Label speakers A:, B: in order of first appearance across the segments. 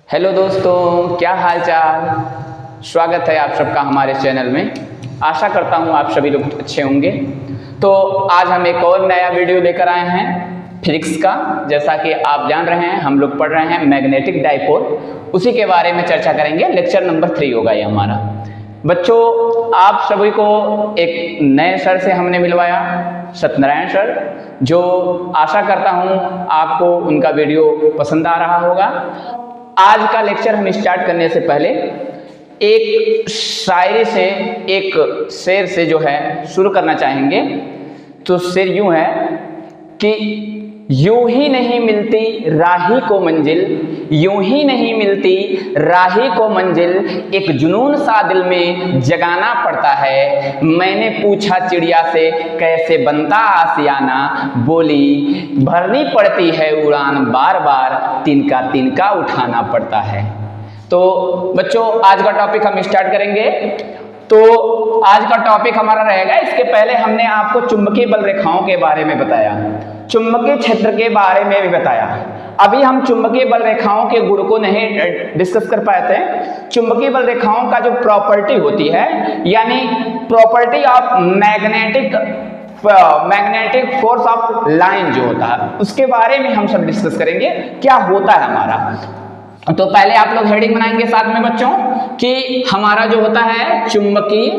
A: Hello दोस्तों, क्या हाल चाल। स्वागत है आप सबका हमारे चैनल में। आशा करता हूँ आप सभी लोग अच्छे होंगे। तो आज हम एक और नया वीडियो लेकर आए हैं फिजिक्स का। जैसा कि आप जान रहे हैं, हम लोग पढ़ रहे हैं मैग्नेटिक डाइपोल, उसी के बारे में चर्चा करेंगे। लेक्चर नंबर 3 होगा ये हमारा। बच्चों, आप सभी को एक नए सर से हमने मिलवाया, सत्यनारायण सर, जो आशा करता हूँ आपको उनका वीडियो पसंद आ रहा होगा। आज का लेक्चर हम स्टार्ट करने से पहले एक शायरी से, एक शेर से जो है शुरू करना चाहेंगे। तो शेर यूं है कि यूं ही नहीं मिलती राही को मंजिल, यूं ही नहीं मिलती राही को मंजिल, एक जुनून सा दिल में जगाना पड़ता है। मैंने पूछा चिड़िया से कैसे बनता आशियाना, बोली भरनी पड़ती है उड़ान बार बार, तिनका तिनका उठाना पड़ता है। तो बच्चों, आज का टॉपिक हम स्टार्ट करेंगे। तो आज का टॉपिक हमारा रहेगा, इसके पहले हमने आपको चुंबकीय बल रेखाओं के बारे में बताया, चुंबकीय क्षेत्र के बारे में भी बताया। अभी हम चुंबकीय बल रेखाओं के गुण को नहीं डिस्कस कर पाए थे। चुंबकीय बल रेखाओं का जो प्रॉपर्टी होती है, यानी property of magnetic force of line जो होता है, उसके बारे में हम सब डिस्कस करेंगे, क्या होता है हमारा। तो पहले आप लोग हेडिंग बनाएंगे साथ में बच्चों कि हमारा जो होता है चुंबकीय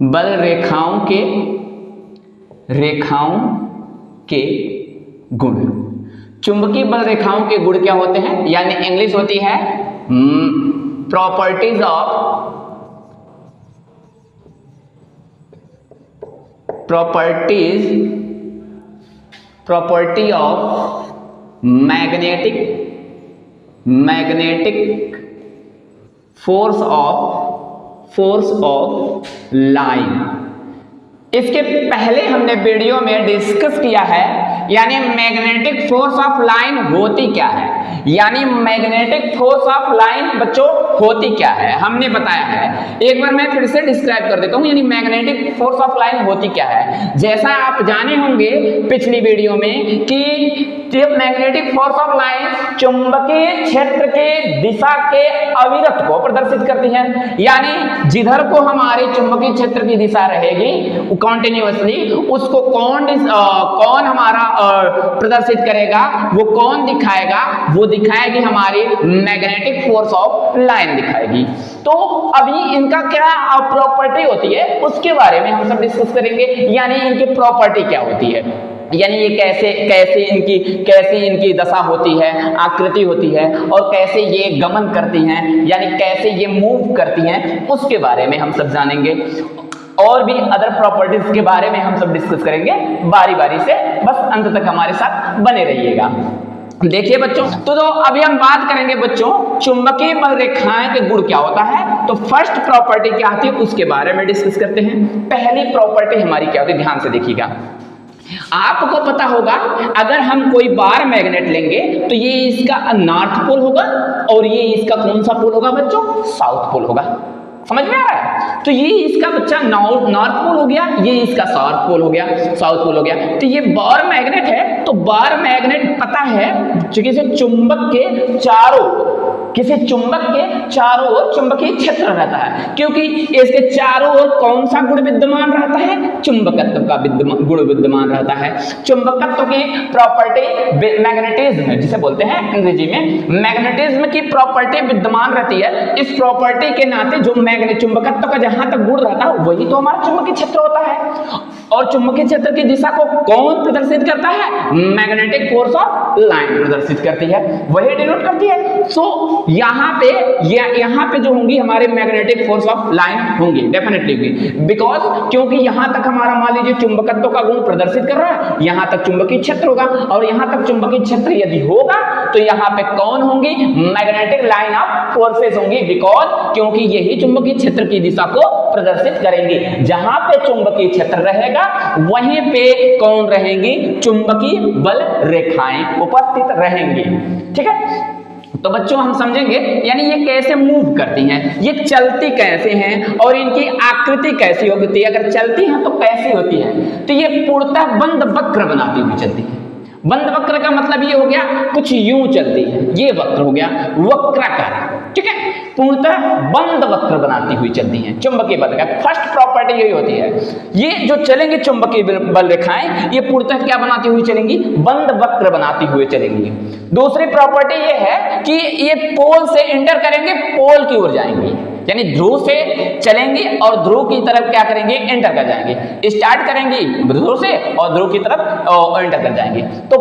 A: बल रेखाओं के गुण। चुंबकीय बल रेखाओं के गुण क्या होते हैं, यानी इंग्लिश होती है property of magnetic force of line. इसके पहले हमने वीडियो में डिस्कस किया है, यानी मैग्नेटिक फोर्स ऑफ लाइन होती क्या है, यानी मैग्नेटिक फोर्स ऑफ लाइन बच्चों होती क्या है, हमने बताया है। एक बार मैं फिर से डिस्क्राइब कर देता हूं, यानी मैग्नेटिक फोर्स ऑफ लाइन होती क्या है। जैसा आप जाने होंगे पिछली वीडियो में कि मैग्नेटिक फोर्स ऑफ लाइन चुंबकीय क्षेत्र के दिशा के अविरत को प्रदर्शित करती है, यानी जिधर को हमारे चुंबकीय क्षेत्र की दिशा रहेगी कॉन्टिन्यूअसली, उसको कौन हमारा प्रदर्शित करेगा, वो कौन दिखाएगा, वो दिखाएगी हमारी मैग्नेटिक फोर्स ऑफ लाइन दिखाएगी। तो अभी इनका क्या प्रॉपर्टी होती है उसके बारे में हम सब डिस्कस करेंगे, यानी इनकी प्रॉपर्टी क्या होती है, यानी ये कैसे इनकी दशा होती है, आकृति होती है, और कैसे ये गमन करती हैं, यानी कैसे ये मूव करती हैं, उसके बारे में हम सब जानेंगे। और भी अदर प्रॉपर्टीज के बारे में हम सब डिस्कस करेंगे बारी बारी से, बस अंत तक हमारे साथ बने रहिएगा। देखिए बच्चों, तो अभी हम बात करेंगे बच्चों चुंबकीय बल रेखाएं के गुण क्या होता है। तो फर्स्ट प्रॉपर्टी क्या होती है उसके बारे में डिस्कस करते हैं। पहली प्रॉपर्टी हमारी क्या होती है, ध्यान से देखिएगा। आपको पता होगा, अगर हम कोई बार मैग्नेट लेंगे तो ये इसका नॉर्थ पोल होगा और ये इसका कौन सा पोल होगा बच्चों, साउथ पोल होगा। समझ में आ रहा है। तो ये इसका बच्चा नॉर्थ पोल हो गया, ये इसका साउथ पोल हो गया, साउथ पोल हो गया। तो ये बार मैग्नेट है, तो बार मैग्नेट पता है किसी चुंबक के चारों ओर चुंबकीय क्षेत्र रहता है, क्योंकि इसके चारों ओर कौन सा गुण विद्यमान रहता है, चुंबकत्व का गुण विद्यमान रहता है। चुंबकत्व की प्रॉपर्टी मैग्नेटिज्म जिसे बोलते हैं अंग्रेजी में, मैग्नेटिज्म की प्रॉपर्टी विद्यमान रहती है। इस प्रॉपर्टी के नाते जो चुंबकत्व का जहां तक गुण रहता है वही तो हमारा चुंबकीय क्षेत्र होता है। और चुंबकीय क्षेत्र की दिशा को कौन प्रदर्शित करता है, मैग्नेटिक फोर्स ऑफ लाइन प्रदर्शित करती है, वही डिनोट करती है। सो यहाँ पे जो होंगी हमारे मैग्नेटिक फोर्स ऑफ लाइन होंगी, डेफिनेटली होंगी, बिकॉज क्योंकि यहाँ तक हमारा मान लीजिए चुंबकत्व का गुण प्रदर्शित कर रहा है, यहाँ तक चुंबकीय क्षेत्र होगा, और यहाँ तक चुंबकीय क्षेत्र यदि होगा तो यहाँ पे कौन होंगी, मैग्नेटिक लाइन ऑफ फोर्सेस होंगी, बिकॉज क्योंकि यही चुंबकीय क्षेत्र की दिशा को प्रदर्शित करेंगे। जहां पे चुंबकीय क्षेत्र रहेगा वहीं पे कौन रहेंगी, चुंबकीय बल रेखाएं उपस्थित रहेंगी। ठीक है। तो बच्चों हम समझेंगे यानी ये कैसे मूव करती हैं, ये चलती कैसे हैं और इनकी आकृति कैसी होती है। अगर चलती हैं तो कैसी होती है, तो ये पूर्णतः बंद वक्र बनाती हुई चलती है। बंद वक्र का मतलब ये हो गया कुछ यूं चलती है, ये वक्र हो गया वक्राकार, ठीक है। पूर्णतः बंद वक्र बनाती हुई चलती हैं चुंबकीय बल का फर्स्ट प्रॉपर्टी यही होती है। ये जो चलेंगी चुंबकीय बल रेखाएं ये पूर्णतः क्या बनाती हुई चलेंगी, बंद वक्र बनाती हुई चलेंगी। दूसरी प्रॉपर्टी ये है कि ये पोल से इंटर करेंगे, पोल की ओर जाएंगी, यानी ध्रुव से चलेंगी और ध्रुव की तरफ क्या करेंगे, एंटर कर जाएंगे। स्टार्ट करेंगी ध्रुव से और ध्रुव की तरफ एंटर कर जाएंगे। तो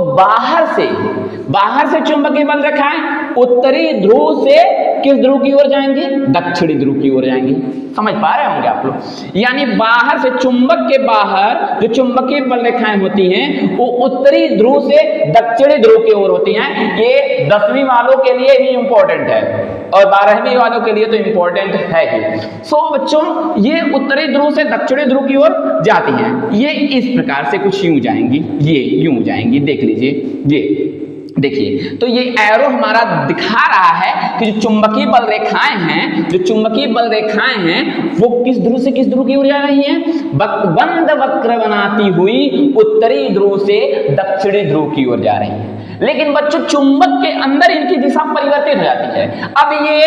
A: बाहर से चुंबकीय बल रेखाएं उत्तरी ध्रुव से किस ध्रुव की ओर जाएंगी, दक्षिणी ध्रुव की ओर जाएंगी। समझ पा रहे होंगे आप लोग। यानी बाहर से चुंबक के बाहर जो चुंबकीय बल रेखाएं होती हैं वो उत्तरी ध्रुव से दक्षिणी ध्रुव की ओर होती हैं। ये 10वीं वालों के लिए भी इंपॉर्टेंट है और 12वीं वालों के लिए तो इंपॉर्टेंट है ही। सो बच्चों ये उत्तरी ध्रुव से दक्षिणी ध्रुव की ओर जाती हैं। ये इस प्रकार से कुछ यूं जाएंगी, ये यूं जाएंगी, देख लीजिए ये देखिए। तो ये एरो हमारा दिखा रहा है कि जो चुंबकीय बल रेखाएं हैं, जो चुंबकीय बल रेखाएं हैं वो किस ध्रुव से किस ध्रुव की ओर जा रही हैं, बंद वक्र बनाती हुई उत्तरी ध्रुव से दक्षिणी ध्रुव की ओर जा रही हैं। लेकिन बच्चों चुंबक के अंदर इनकी दिशा परिवर्तित हो जाती है। अब ये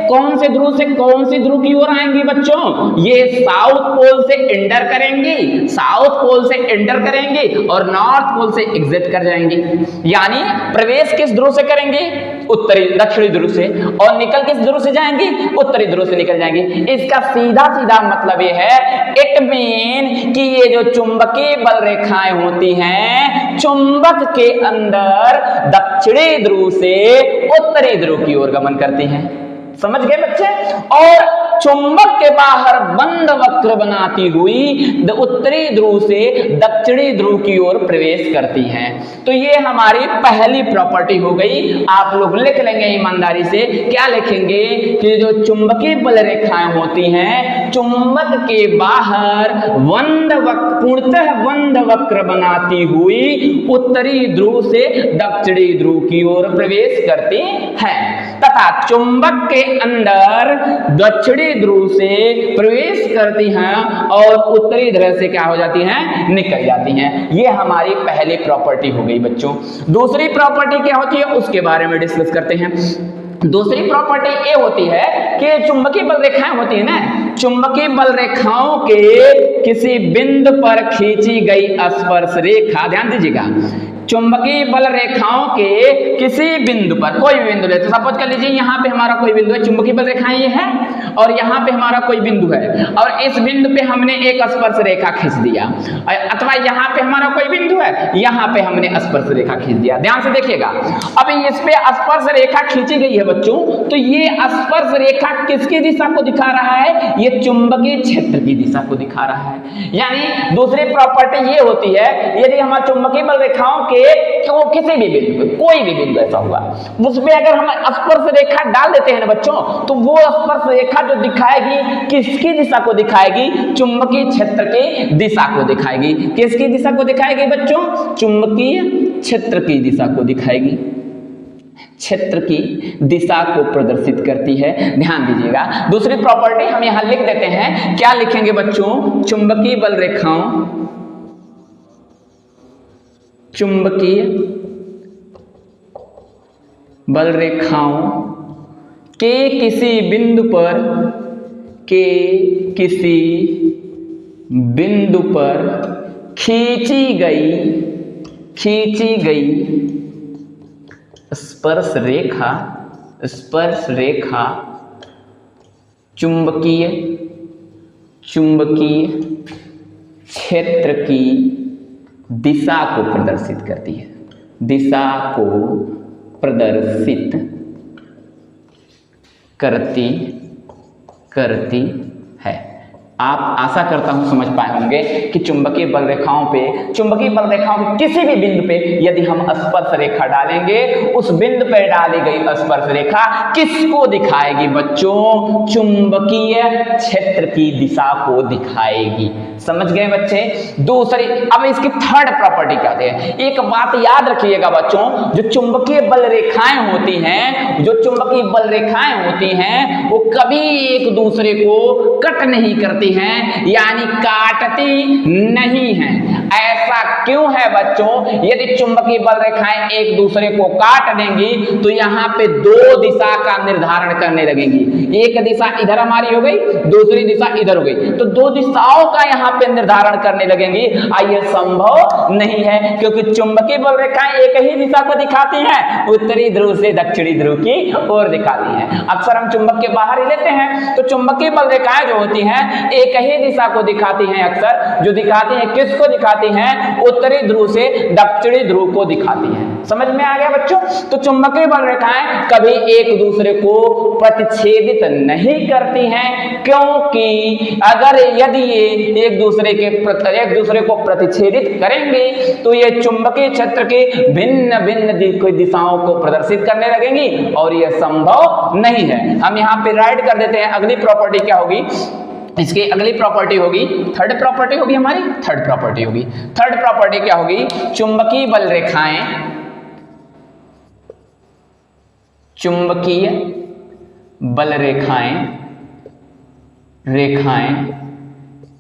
A: कौन से ध्रुव से कौन सी ध्रुव की ओर आएंगी बच्चों, ये साउथ पोल से एंटर करेंगी, साउथ पोल से एंटर करेंगी और नॉर्थ पोल से एग्जिट कर जाएंगी। यानी प्रवेश किस ध्रुव से करेंगे, उत्तरी दक्षिणी ध्रुव से, और निकल किस ध्रुव से जाएंगी, उत्तरी ध्रुव से निकल जाएंगी। इसका सीधा सीधा मतलब ये है, इट मीन कि ये जो चुंबकीय बल रेखाएं होती हैं चुंबक के अंदर दक्षिणी ध्रुव से उत्तरी ध्रुव की ओर गमन करती हैं। समझ गए बच्चे। और चुंबक के बाहर बंद वक्र बनाती हुई उत्तरी ध्रुव से दक्षिणी ध्रुव की ओर प्रवेश करती हैं। तो ये हमारी पहली प्रॉपर्टी हो गई। आप लोग लिख लेंगे ईमानदारी से, क्या लिखेंगे कि जो चुंबकीय बल रेखाएं होती हैं चुंबक के बाहर पूर्णतः बंद वक्र बनाती हुई उत्तरी ध्रुव से दक्षिणी ध्रुव की ओर प्रवेश करती हैं, तथा चुंबक के अंदर दक्षिणी ध्रुव से प्रवेश करती हैं और उत्तरी ध्रुव से क्या हो जाती हैं, निकल जाती हैं। ये हमारी पहली प्रॉपर्टी हो गई बच्चों। दूसरी प्रॉपर्टी क्या होती है उसके बारे में डिस्कस करते हैं। दूसरी प्रॉपर्टी ये होती है कि चुंबकीय बल रेखाएं होती है ना, चुंबकीय बल रेखाओं के किसी बिंदु पर खींची गई स्पर्श रेखा, ध्यान दीजिएगा, चुंबकीय बल रेखाओं के किसी बिंदु पर, कोई भी बिंदु लेते, सपोज कर लीजिए यहाँ पे हमारा कोई बिंदु है, चुंबकीय बल रेखाएं ये है और यहाँ पे हमारा कोई बिंदु है और इस बिंदु पे हमने एक स्पर्श रेखा खींच दिया, अथवा यहाँ पे हमारा कोई बिंदु है, यहाँ पे हमने स्पर्श रेखा खींच दिया। ध्यान से देखिएगा, अब इस पे स्पर्श रेखा खींची गई है बच्चों, तो ये स्पर्श रेखा किसकी दिशा को दिखा रहा है, ये चुंबकीय क्षेत्र की दिशा को दिखा रहा है। यानी दूसरी प्रॉपर्टी ये होती है, यदि हमारे चुंबकीय बल रेखाओं के किसी भी बिंदु पे, कोई भी बिंदु ऐसा हुआ, उसमें अगर हम स्पर्श रेखा डाल देते हैं ना बच्चों, तो वो स्पर्श रेखा जो दिखाएगी किसकी दिशा को दिखाएगी, चुंबकीय क्षेत्र की दिशा को दिखाएगी। किसकी दिशा को दिखाएगी बच्चों, चुंबकीय क्षेत्र की दिशा को दिखाएगी, क्षेत्र की दिशा को प्रदर्शित करती है। ध्यान दीजिएगा, दूसरी प्रॉपर्टी हम यहां लिख देते हैं, क्या लिखेंगे बच्चों, चुंबकीय बल रेखाओं, चुंबकीय बल रेखाओं के किसी बिंदु पर खींची गई स्पर्श रेखा चुंबकीय क्षेत्र की दिशा को प्रदर्शित करती है, दिशा को प्रदर्शित करती है। आप आशा करता हूं समझ पाए होंगे कि चुंबकीय बल रेखाओं पे किसी भी बिंदु पे यदि हम स्पर्श रेखा डालेंगे, उस बिंदु पर डाली गई स्पर्श रेखा किसको दिखाएगी बच्चों? चुंबकीय क्षेत्र की दिशा को दिखाएगी। समझ गए बच्चे? दूसरी, अब इसकी थर्ड प्रॉपर्टी क्या है? एक बात याद रखिएगा बच्चों, जो चुंबकीय बल रेखाएं होती हैं वो कभी एक दूसरे को कट नहीं करती हैं, यानी काटती नहीं हैं। ऐसा क्यों है बच्चों? यदि चुंबकीय बल रेखाएं एक दूसरे को काट देंगी तो यहाँ पे दो दिशा का निर्धारण करने लगेंगी। एक दिशा इधर हमारी हो गई, दूसरी दिशा इधर हो गई, तो दो दिशाओं का यहाँ पे निर्धारण करने लगेंगी। ये संभव नहीं है, क्योंकि चुंबकीय बल रेखाएं एक ही दिशा को दिखाती हैं, उत्तरी ध्रुव से दक्षिणी ध्रुव की ओर दिखाती हैं। अक्सर हम चुंबक के बाहर ही लेते हैं, तो चुंबकीय बल रेखाएं जो होती हैं एक ही दिशा को दिखाती हैं। अक्सर जो दिखाती हैं, किसको दिखाती हैं? उत्तरी ध्रुव से दक्षिणी ध्रुव को दिखाती हैं। समझ में आ गया बच्चों? तो चुंबकीय बल रेखाएं कभी एक दूसरे को प्रतिच्छेदित नहीं करती हैं, क्योंकि अगर यदि ये एक दूसरे को प्रतिच्छेदित करेंगे तो ये चुंबकीय क्षेत्र की भिन्न भिन्न दिशाओं को प्रदर्शित करने लगेंगी, और यह संभव नहीं है। हम यहाँ पे राइट कर देते हैं। अगली प्रॉपर्टी क्या होगी? इसकी अगली प्रॉपर्टी होगी, थर्ड प्रॉपर्टी होगी हमारी। थर्ड प्रॉपर्टी क्या होगी? चुंबकीय बल रेखाएं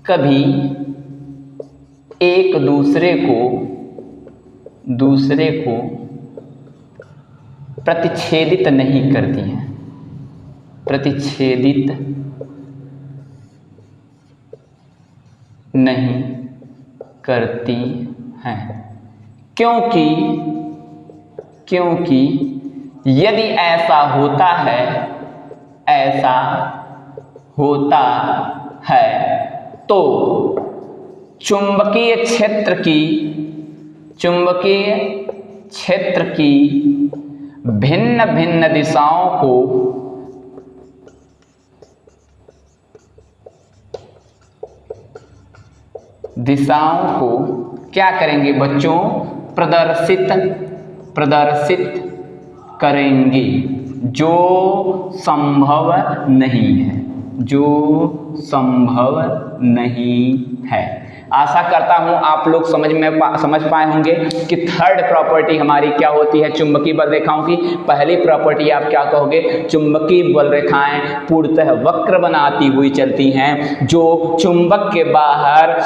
A: कभी एक दूसरे को प्रतिच्छेदित नहीं करती हैं, क्योंकि यदि ऐसा होता है तो चुंबकीय क्षेत्र की भिन्न भिन्न दिशाओं को क्या करेंगे बच्चों? प्रदर्शित करेंगे, जो संभव नहीं है। आशा करता हूं आप लोग समझ पाए होंगे कि थर्ड प्रॉपर्टी हमारी क्या होती है चुंबकीय बल रेखाओं की। पहली प्रॉपर्टी आप क्या कहोगे? चुंबकीय बल रेखाएं पूर्णतः वक्र बनाती हुई चलती हैं, जो चुंबक के बाहर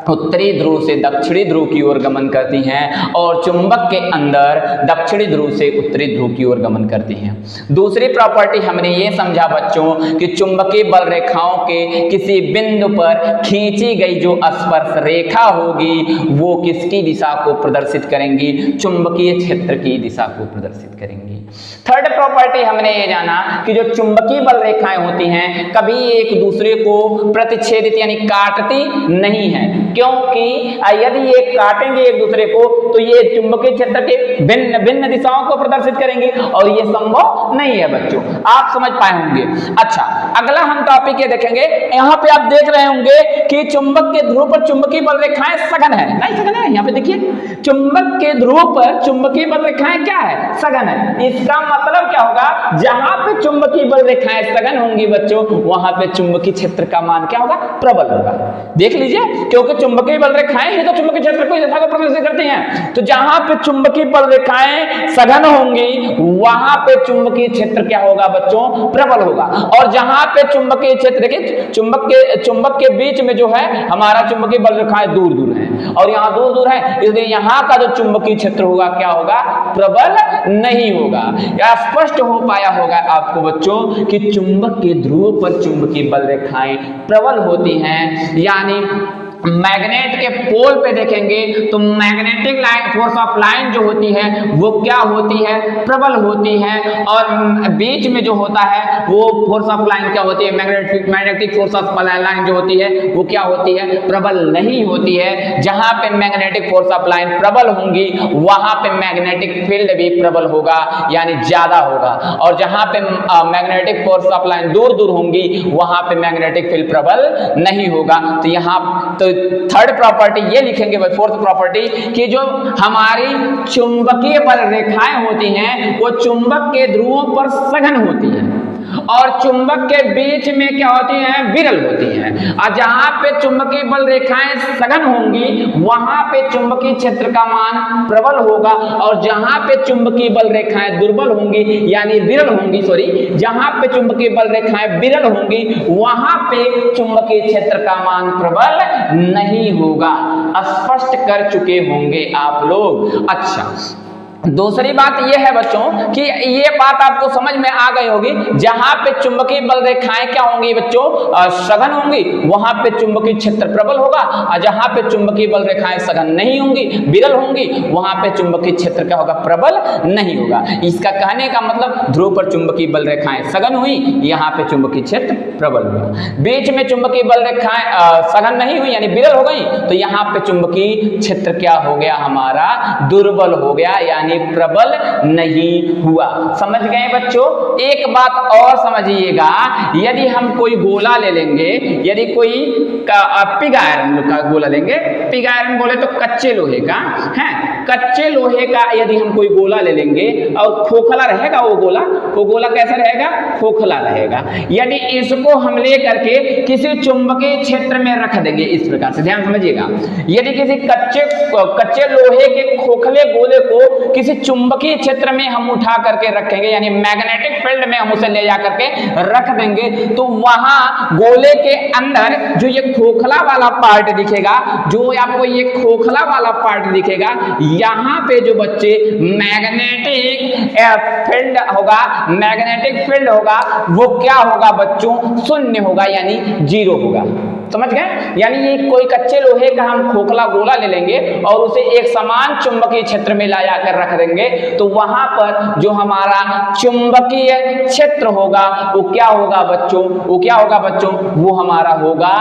A: उत्तरी ध्रुव से दक्षिणी ध्रुव की ओर गमन करती हैं, और चुंबक के अंदर दक्षिणी ध्रुव से उत्तरी ध्रुव की ओर गमन करती हैं। दूसरी प्रॉपर्टी हमने ये समझा बच्चों कि चुंबकीय बल रेखाओं के किसी बिंदु पर खींची गई जो स्पर्श रेखा होगी वो किसकी दिशा को प्रदर्शित करेंगी? चुंबकीय क्षेत्र की दिशा को प्रदर्शित करेंगी। थर्ड प्रॉपर्टी हमने ये जाना कि जो चुंबकीय बल रेखाएं होती हैं कभी एक दूसरे को प्रतिच्छेदित यानी काटती नहीं है, क्योंकि यदि ये काटेंगे एक दूसरे को तो ये चुंबकीय क्षेत्र के भिन्न भिन्न दिशाओं को प्रदर्शित करेंगे, और ये संभव नहीं है बच्चों। आप समझ पाए होंगे। अच्छा, अगला हम टॉपिक ये देखेंगे। यहाँ पे आप देख रहे होंगे कि चुंबक के ध्रुव पर चुंबकीय बल रेखाएं सघन है, नहीं सघन है? यहाँ पे देखिए, चुंबक के ध्रुव पर चुंबकीय बल रेखाएं क्या है? सघन है। इसका मतलब क्या होगा? जहां पे चुंबकीय बल रेखाएं सघन होंगी बच्चों, वहां पे चुंबकीय क्षेत्र का मान क्या होगा? प्रबल होगा। देख लीजिए, क्योंकि चुंबकीय बल रेखाएं ही तो चुंबकीय क्षेत्र को दिशा को प्रदर्शित करती हैं। तो जहां पे चुंबकीय बल रेखाएं सघन होंगी वहां पे चुंबकीय क्षेत्र क्या होगा बच्चों? प्रबल होगा। और जहां पे चुंबकीय क्षेत्र देखिए, चुंबक के बीच में जो है हमारा चुंबकीय बल रेखाएं दूर दूर हैं, और यहाँ दूर दूर है, इसलिए यहाँ का जो चुंबकीय क्षेत्र होगा क्या होगा? प्रबल नहीं होगा। यह स्पष्ट हो पाया होगा आपको बच्चों कि चुंबक के ध्रुव पर चुंबकीय बल रेखाएं प्रबल होती हैं, यानी मैग्नेट के पोल पे देखेंगे तो magnetic line force of line जो होती है वो क्या होती है, प्रबल होती है। और बीच में जो होता है वो फोर्स ऑफ लाइन क्या होती है, मैग्नेटिक फोर्स ऑफ लाइन जो होती है वो क्या होती है, प्रबल नहीं होती है। जहां पे मैग्नेटिक फोर्स ऑफ लाइन प्रबल होंगी वहां पे मैग्नेटिक फील्ड भी प्रबल होगा, यानी ज्यादा होगा। और जहां पे मैग्नेटिक फोर्स ऑफ लाइन दूर दूर होंगी वहां पे मैग्नेटिक फील्ड प्रबल नहीं होगा। तो यहाँ तो थर्ड प्रॉपर्टी ये लिखेंगे, फोर्थ प्रॉपर्टी कि जो हमारी चुंबकीय बल रेखाएं होती हैं वो चुंबक के ध्रुवों पर सघन होती हैं और चुंबक के बीच में क्या होती हैं, विरल होती हैं। और जहां पे चुंबकीय बल रेखाएं सघन होंगी वहां पे चुंबकीय क्षेत्र का मान प्रबल होगा और जहां पे चुंबकीय बल रेखाएं दुर्बल होंगी यानी विरल होंगी, जहां पे चुंबकीय बल रेखाएं विरल होंगी वहां पे चुंबकीय क्षेत्र का मान प्रबल नहीं होगा। स्पष्ट कर चुके होंगे आप लोग। अच्छा, दूसरी बात यह है बच्चों कि ये बात आपको समझ में आ गई होगी, जहां पे चुंबकीय बल रेखाएं क्या होंगी बच्चों, सघन होंगी, वहां पे चुंबकीय क्षेत्र प्रबल होगा। और जहां पे चुंबकीय बल रेखाएं सघन नहीं होंगी, विरल होंगी, वहां पे चुंबकीय क्षेत्र क्या होगा, प्रबल नहीं होगा। इसका कहने का मतलब ध्रुव पर चुंबकीय बल रेखाएं सघन हुई, यहाँ पे चुंबकीय क्षेत्र प्रबल हुआ। बीच में चुंबकीय बल रेखाएं सघन नहीं हुई यानी विरल हो गई, तो यहाँ पे चुंबकीय क्षेत्र क्या हो गया, हमारा दुर्बल हो गया यानी प्रबल नहीं हुआ। समझ गए बच्चों। एक बात और समझिएगा, यदि हम कोई गोला ले लेंगे, यदि कोई पिग आयरन का गोला लेंगे, पिग आयरन बोले तो कच्चे लोहे का है, कच्चे लोहे का यदि हम कोई गोला ले लेंगे और खोखला रहेगा वो गोला कैसा रहेगा, खोखला रहेगा। यदि इसको हम ले करके किसी चुंबकीय क्षेत्र में रख देंगे, इस प्रकार से ध्यान समझिएगा, यदि किसी कच्चे लोहे के खोखले गोले को किसी चुंबकीय क्षेत्र में हम उठा करके रखेंगे यानी मैग्नेटिक फील्ड में हम उसे ले जा करके रख देंगे, तो वहां गोले के अंदर जो ये खोखला वाला पार्ट दिखेगा, जो आपको ये खोखला वाला पार्ट दिखेगा, यहाँ पे जो बच्चे मैग्नेटिक फील्ड होगा वो क्या होगा बच्चों, शून्य होगा यानी जीरो होगा। समझ गए। यानी ये कोई कच्चे लोहे का हम खोखला गोला ले लेंगे और उसे एक समान चुंबकीय क्षेत्र में ला जाकर रख देंगे, तो वहां पर जो हमारा चुंबकीय क्षेत्र होगा वो क्या होगा बच्चों, वो हमारा होगा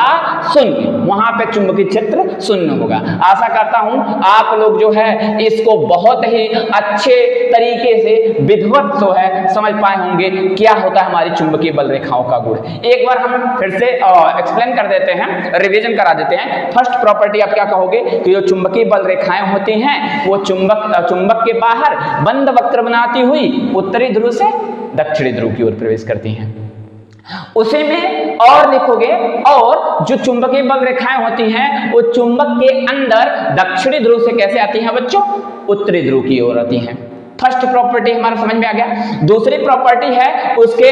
A: शून्य। वहां पे चुंबकीय क्षेत्र शून्य होगा। आशा करता हूं आप लोग जो है इसको बहुत ही अच्छे तरीके से विधिवत जो है समझ पाए होंगे क्या होता है हमारी चुंबकीय बल रेखाओं का गुण। एक बार हम फिर से एक्सप्लेन कर देते हैं, रिवीजन करा देते हैं। फर्स्ट प्रॉपर्टी आप क्या कहोगे कि जो चुंबकीय बल रेखाएं होती हैं वो चुंबक के बाहर बंद वक्र बनाती हुई उत्तरी ध्रुव से दक्षिणी ध्रुव की ओर प्रवेश करती हैं। उसी में और लिखोगे, और जो चुंबकीय बल रेखाएं होती हैं वो चुंबक के अंदर दक्षिणी ध्रुव से कैसे आती हैं बच्चों, उत्तरी ध्रुव की ओर आती हैं। फर्स्ट प्रॉपर्टी हमारा समझ में आ गया। दूसरी प्रॉपर्टी है उसके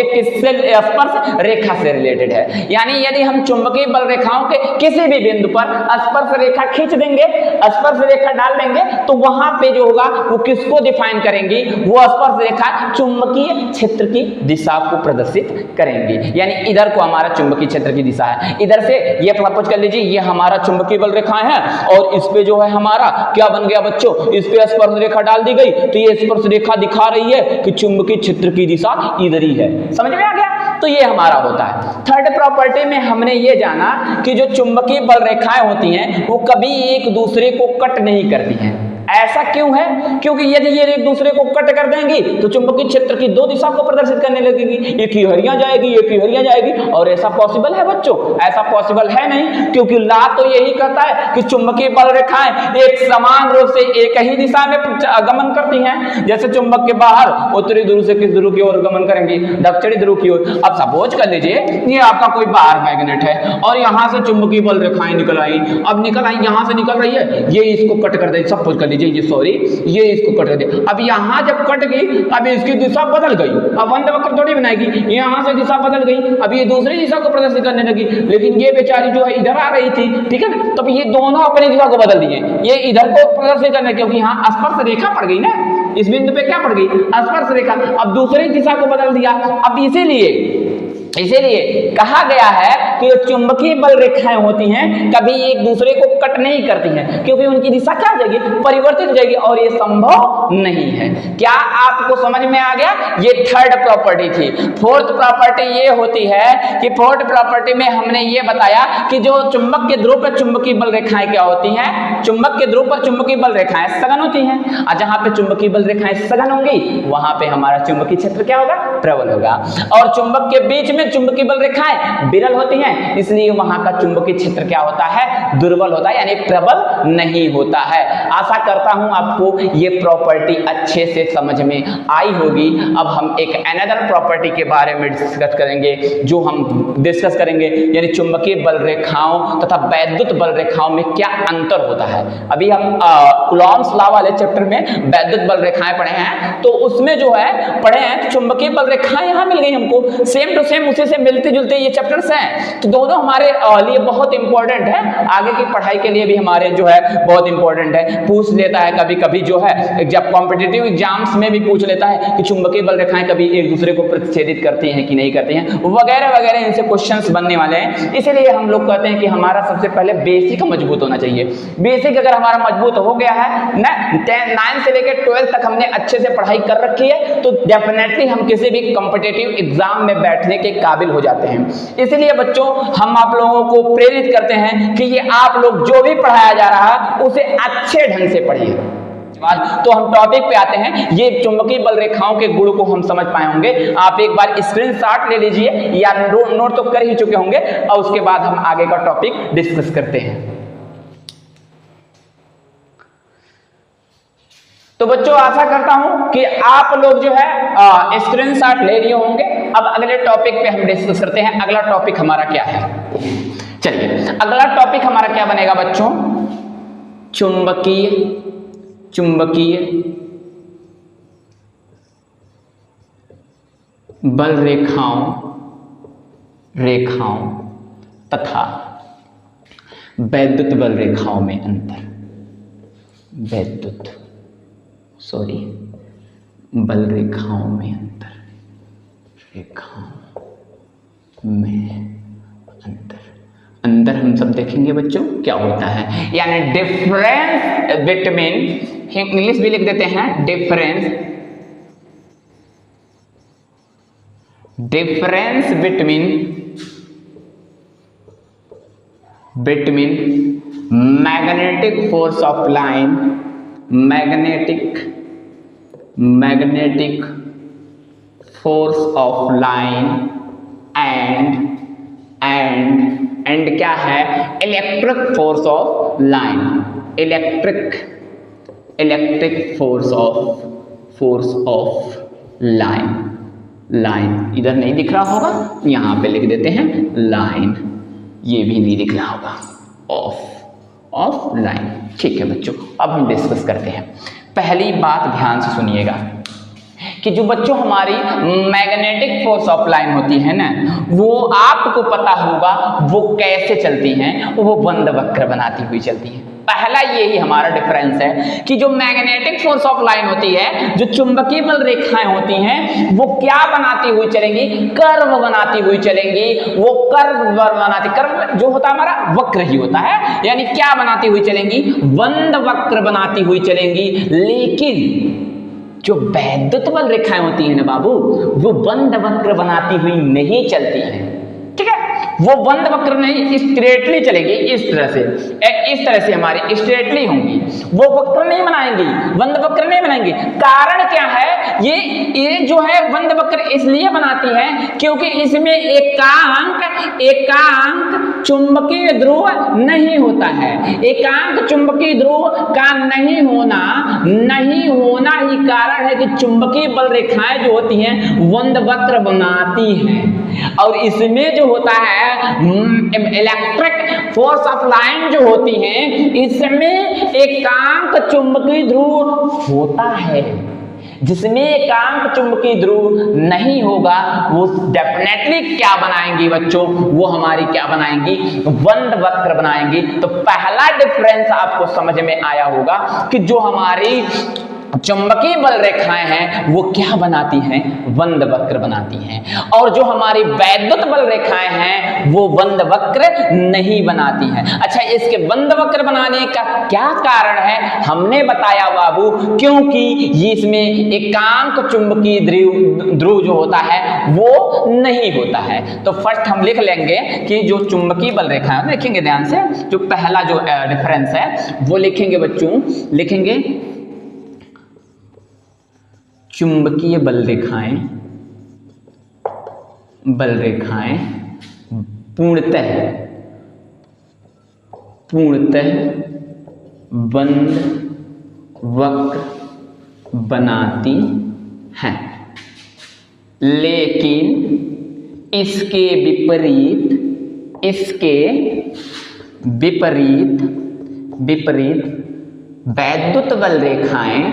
A: किससे, स्पर्श रेखा से रिलेटेड है। यानी यदि हम चुंबकीय बल रेखाओं के किसी भी बिंदु पर स्पर्श रेखा खींच देंगे, स्पर्श रेखा डाल देंगे, तो वहां पे जो होगा वो किसको डिफाइन करेंगी, वो स्पर्श रेखा चुंबकीय क्षेत्र की दिशा को प्रदर्शित करेंगी। यानी इधर को हमारा चुंबकीय क्षेत्र की दिशा है, इधर से ये सपोज कर लीजिए ये हमारा चुंबकीय बल रेखाएं हैं और इस पे जो है हमारा क्या बन गया बच्चों, इस पे स्पर्श रेखा डाल दी, तो ये स्पर्श रेखा दिखा रही है कि चुंबकीय क्षेत्र की दिशा इधर ही है। समझ में आ गया। तो ये हमारा होता है। थर्ड प्रॉपर्टी में हमने ये जाना कि जो चुंबकीय बल रेखाएं होती हैं वो कभी एक दूसरे को कट नहीं करती हैं। ऐसा क्यों है, क्योंकि यदि ये एक दूसरे को कट कर देंगी तो चुंबकीय क्षेत्र की दो दिशा को प्रदर्शित करने लगेगी, एक ही हरियां जाएगी, एक ही हरियां जाएगी। और ऐसा पॉसिबल है बच्चों, ऐसा पॉसिबल है नहीं, क्योंकि लॉ तो यही कहता है कि चुंबकीय बल रेखाएं एक समान रूप से एक ही दिशा में गमन करती हैं। जैसे चुंबक के बाहर उत्तरी ध्रुव से किस ध्रुव की ओर गमन करेंगी, दक्षिणी ध्रुव की ओर। अब सपोज कर लीजिए ये आपका कोई बाहर मैग्नेट है और यहाँ से चुंबकीय बल रेखाएं निकल आई, अब निकल आई, यहाँ से निकल रही है, ये इसको कट कर दे, सपोज कर लीजिए ये इसको कट कर दे। अब यहाँ जब कट गई, अब इसकी दिशा बदल गई, अब बंद वक्र थोड़ी बनाएगी, यहाँ से दिशा बदल गई, अब ये दूसरी दिशा को प्रदर्शित करने लगी, लेकिन ये बेचारी जो है इधर आ रही थी, ठीक है ना। तो ये दोनों अपनी दिशा को बदल दिए, ये इधर को प्रदर्शित करने, क्योंकि यहाँ स्पर्श रेखा पड़ गई ना, इस बिंदु पे क्या पड़ गई, स्पर्श रेखा। अब दूसरी दिशा को बदल दिया। अब इसीलिए इसीलिए कहा गया है कि जो चुंबकीय बल रेखाएं होती हैं कभी एक दूसरे को कट नहीं करती हैं, क्योंकि उनकी दिशा क्या हो जाएगी, परिवर्तित हो जाएगी, और ये संभव नहीं है। क्या आपको समझ में आ गया? ये थर्ड प्रॉपर्टी थी। फोर्थ प्रॉपर्टी ये होती है कि फोर्थ प्रॉपर्टी में हमने ये बताया कि जो चुंबक के ध्रुव पर चुंबकीय बल रेखाएं क्या होती हैं, चुंबक के ध्रुव पर चुंबकीय बल रेखाएं सघन होती हैं, और जहां पे चुंबकीय बल रेखाएं सघन होंगी वहां पे हमारा चुंबकीय क्षेत्र क्या होगा, प्रबल होगा, और चुंबक के बीच में चुंबकीय बल रेखाएं विरल होती हैं, इसलिए वहां का चुंबकीय क्षेत्र क्या होता है, दुर्बल होता है, यानी प्रबल नहीं होता है। आशा करता हूं आपको ये प्रॉपर्टी अच्छे से समझ में आई होगी। अब हम एक अनदर प्रॉपर्टी के बारे में डिस्कस करेंगे, जो हम डिस्कस करेंगे यानी चुंबकीय बल रेखाओं तथा वैद्युत बल रेखाओं में क्या अंतर होता है। अभी हम कूलॉम्स लॉ वाले चैप्टर में वैद्युत बल रेखाएं पढ़े हैं, तो उसमें जो है पढ़े हैं तो चुंबकीय बल रेखाएं यहां मिल गई हमको, सेम टू सेम उसी से मिलते जुलते ये चैप्टर्स हैं, तो दोनों हमारे लिए बहुत इंपॉर्टेंट है, आगे की पढ़ाई के लिए भी हमारे जो है बहुत इंपॉर्टेंट है। पूछ लेता है कभी कभी जो है जब कॉम्पिटिटिव एग्जाम्स में भी पूछ लेता है कि चुंबकीय बल रेखाएं कभी एक दूसरे को प्रतिच्छेदित करती हैं कि नहीं करती हैं, वगैरह वगैरह, इनसे क्वेश्चंस बनने वाले हैं। इसीलिए हम लोग कहते हैं कि हमारा सबसे पहले बेसिक मजबूत होना चाहिए। बेसिक अगर हमारा मजबूत हो गया है ना, 9 से लेकर 12 तक हमने अच्छे से पढ़ाई कर रखी है, तो डेफिनेटली हम किसी भी कॉम्पिटिटिव एग्जाम में बैठने के काबिल हो जाते हैं। इसलिए बच्चों हम आप लोगों को प्रेरित करते हैं कि ये आप लोग जो भी पढ़ाया जा रहा है उसे अच्छे ढंग से पढ़िए। तो हम टॉपिक पे आते हैं, ये चुंबकीय बल रेखाओं के गुण को हम समझ पाए होंगे। आप एक बार स्क्रीनशॉट ले लीजिए या नोट तो कर ही चुके होंगे, और उसके बाद हम आगे का टॉपिक डिस्कस करते हैं। तो बच्चों आशा करता हूं कि आप लोग जो है स्क्रीनशॉट ले लिए होंगे। अब अगले टॉपिक पे हम डिस्कस करते हैं। अगला टॉपिक हमारा क्या है, चलिए अगला टॉपिक हमारा क्या बनेगा बच्चों, चुंबकीय बल रेखाओं तथा वैद्युत बल रेखाओं में अंतर, बल रेखाओं में अंतर, अंदर हम सब देखेंगे बच्चों क्या होता है, यानी डिफरेंस बिटवीन, इंग्लिश भी लिख देते हैं, difference between magnetic force of line, magnetic force of line and क्या है, electric force of line, electric force of line, इधर नहीं दिख रहा होगा, यहां पे लिख देते हैं लाइन, ये भी नहीं दिख रहा होगा, ऑफ लाइन। ठीक है बच्चों, अब हम डिस्कस करते हैं। पहली बात ध्यान से सुनिएगा कि जो बच्चों हमारी मैग्नेटिक फोर्स ऑफ लाइन होती है ना, वो आपको पता होगा वो कैसे चलती हैं, वो बंद वक्र बनाती हुई चलती हैं। पहला यही हमारा डिफरेंस है कि जो मैग्नेटिक फोर्स ऑफ लाइन होती है, जो चुंबकीय बल रेखाएं होती हैं, वो क्या बनाती हुई चलेंगी, कर्व बनाती हुई चलेंगी। वो कर्व जो होता है हमारा वक्र ही होता है, यानी क्या बनाती हुई चलेंगी, बंद वक्र बनाती हुई चलेंगी। लेकिन जो वैद्युत बल रेखाएं होती है ना बाबू, वो बंद वक्र बनाती हुई नहीं चलती है, ठीक है, वो बंद वक्र नहीं, स्ट्रेटली चलेगी, इस तरह से हमारी स्ट्रेटली होंगी, वो वक्र नहीं बनाएंगी, बंद वक्र नहीं बनाएंगी। कारण क्या है, ये जो है बंद वक्र इसलिए बनाती है क्योंकि इसमें एकांक चुंबकीय ध्रुव नहीं होता है। एकांक चुंबकीय ध्रुव का नहीं होना ही कारण है कि चुंबकीय बल रेखाएं जो होती हैं बंद वक्र बनाती हैं। और इसमें जो होता है इलेक्ट्रिक फोर्स ऑफ लाइन जो होती हैं, इसमें एकांक चुंबकीय ध्रुव होता है। जिसमें एकांक चुंबकीय ध्रुव नहीं होगा वो डेफिनेटली क्या बनाएंगी बच्चों, वो हमारी क्या बनाएंगी, बंद वक्र बनाएंगी। तो पहला डिफरेंस आपको समझ में आया होगा कि जो हमारी चुंबकीय बल रेखाएं हैं वो क्या बनाती हैं, बंद वक्र बनाती हैं। और जो हमारी वैद्युत बल रेखाएं हैं वो बंद वक्र नहीं बनाती हैं। अच्छा, इसके बंद वक्र बनाने का क्या कारण है, हमने बताया बाबू, क्योंकि इसमें एकांक चुंबकीय ध्रुव जो होता है वो नहीं होता है। तो फर्स्ट हम लिख लेंगे कि जो चुंबकीय बल रेखाएं, देखेंगे ध्यान से, जो पहला जो रेफरेंस है वो लिखेंगे बच्चों, लिखेंगे चुंबकीय बल रेखाएं पूर्णतः बंद वक्र बनाती हैं, लेकिन इसके विपरीत वैद्युत बल रेखाएं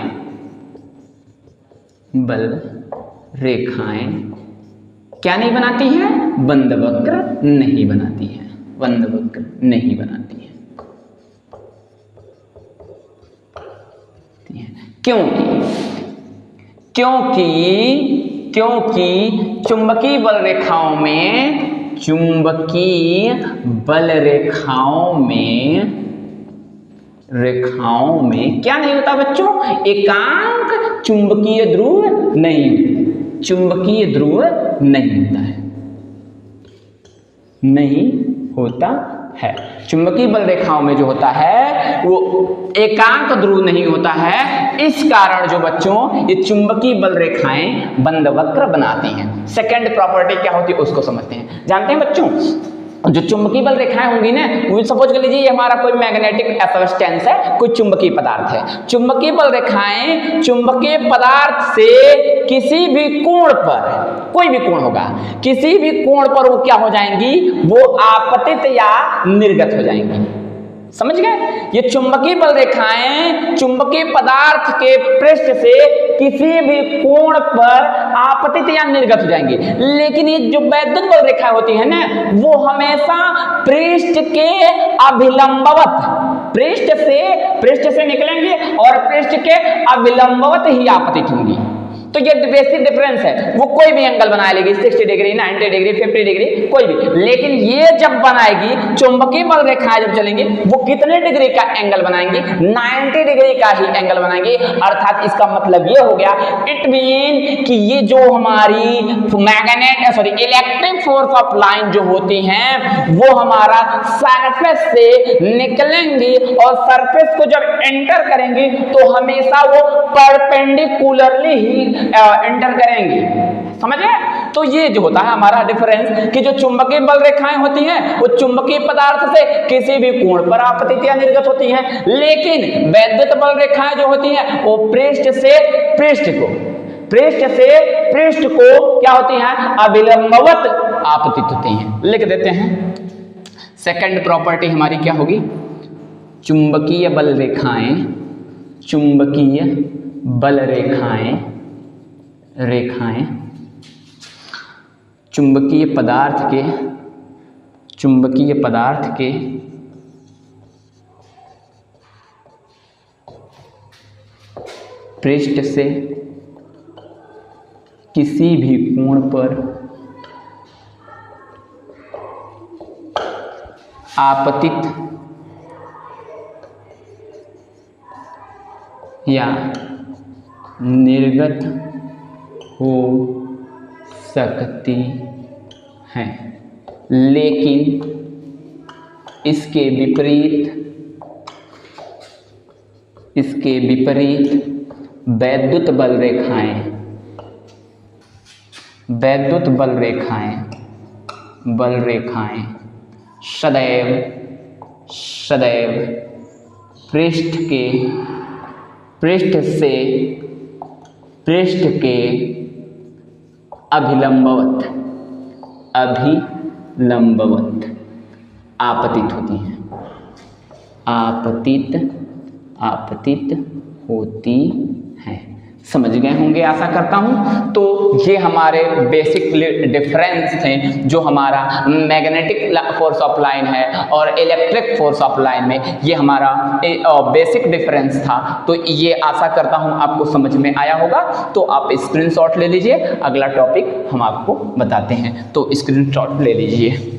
A: क्या नहीं बनाती हैं, बंद वक्र नहीं बनाती हैं, बंद वक्र नहीं बनाती हैं। क्योंकि चुंबकीय बल रेखाओं में क्या नहीं होता बच्चों, एकांक चुंबकीय ध्रुव नहीं होता है। चुंबकीय बल रेखाओं में जो होता है वो एकांक ध्रुव नहीं होता है। इस कारण जो बच्चों ये चुंबकीय बल रेखाएं बंद वक्र बनाती हैं। सेकंड प्रॉपर्टी क्या होती है उसको समझते हैं। जानते हैं बच्चों, जो चुंबकीय बल रेखाएं होंगी ना, वो सपोज कर लीजिए ये हमारा कोई मैग्नेटिक सब्सटेंस है, कोई चुंबकीय पदार्थ है। चुंबकीय बल रेखाएं चुंबकीय पदार्थ से किसी भी कोण पर, कोई भी कोण होगा, किसी भी कोण पर वो क्या हो जाएंगी, वो आपतित या निर्गत हो जाएंगी। समझ गए? ये चुंबकीय बल रेखाएं चुंबकीय पदार्थ के पृष्ठ से किसी भी कोण पर आपतित या निर्गत हो जाएंगी। लेकिन ये जो वैद्युत बल रेखाएं होती है ना, वो हमेशा पृष्ठ के अभिलंबवत, पृष्ठ से निकलेंगी और पृष्ठ के अभिलंबवत ही आपतित होंगी। तो ये बेसिक डिफरेंस है। वो कोई भी एंगल बना लेगी, 60 डिग्री, 90 डिग्री, 50 डिग्री, कोई भी। लेकिन ये जब बनाएगी, चुंबकीय बल रेखाएं जब चलेंगी, वो कितने डिग्री का एंगल बनाएंगी, 90 डिग्री का ही एंगल बनाएंगी। अर्थात इसका मतलब ये हो गया, इट मीन कि ये जो हमारी इलेक्ट्रिक फोर्स ऑफ लाइन जो होती हैं वो हमारा सरफेस से निकलेंगी और सरफेस को जब एंटर करेंगी तो हमेशा वो परपेंडिकुलरली ही एंटर करेंगे। समझे? तो ये जो होता है हमारा डिफरेंस कि जो चुंबकीय बल रेखाएं होती हैं वो चुंबकीय पदार्थ से किसी भी कोण पर आपतित या निर्गत होती हैं, लेकिन वैद्युत बल रेखाएं जो होती हैं वो पृष्ठ से पृष्ठ को क्या होती हैं, अभिलंबवत आपतित होती हैं। लिख देते हैं। सेकंड प्रॉपर्टी हमारी क्या होगी, चुंबकीय बल रेखाएं चुंबकीय पदार्थ के पृष्ठ से किसी भी कोण पर आपतित या निर्गत हो सकती हैं, लेकिन इसके विपरीत वैद्युत बल रेखाएं सदैव पृष्ठ के अभिलंबवत आपतित होती हैं, आपतित होती हैं। समझ गए होंगे आशा करता हूँ। तो ये हमारे बेसिक डिफरेंस थे जो हमारा मैग्नेटिक फोर्स ऑफ लाइन है और इलेक्ट्रिक फोर्स ऑफ लाइन में, ये हमारा बेसिक डिफरेंस था। तो ये आशा करता हूँ आपको समझ में आया होगा। तो आप स्क्रीनशॉट ले लीजिए, अगला टॉपिक हम आपको बताते हैं, तो स्क्रीनशॉट ले लीजिए।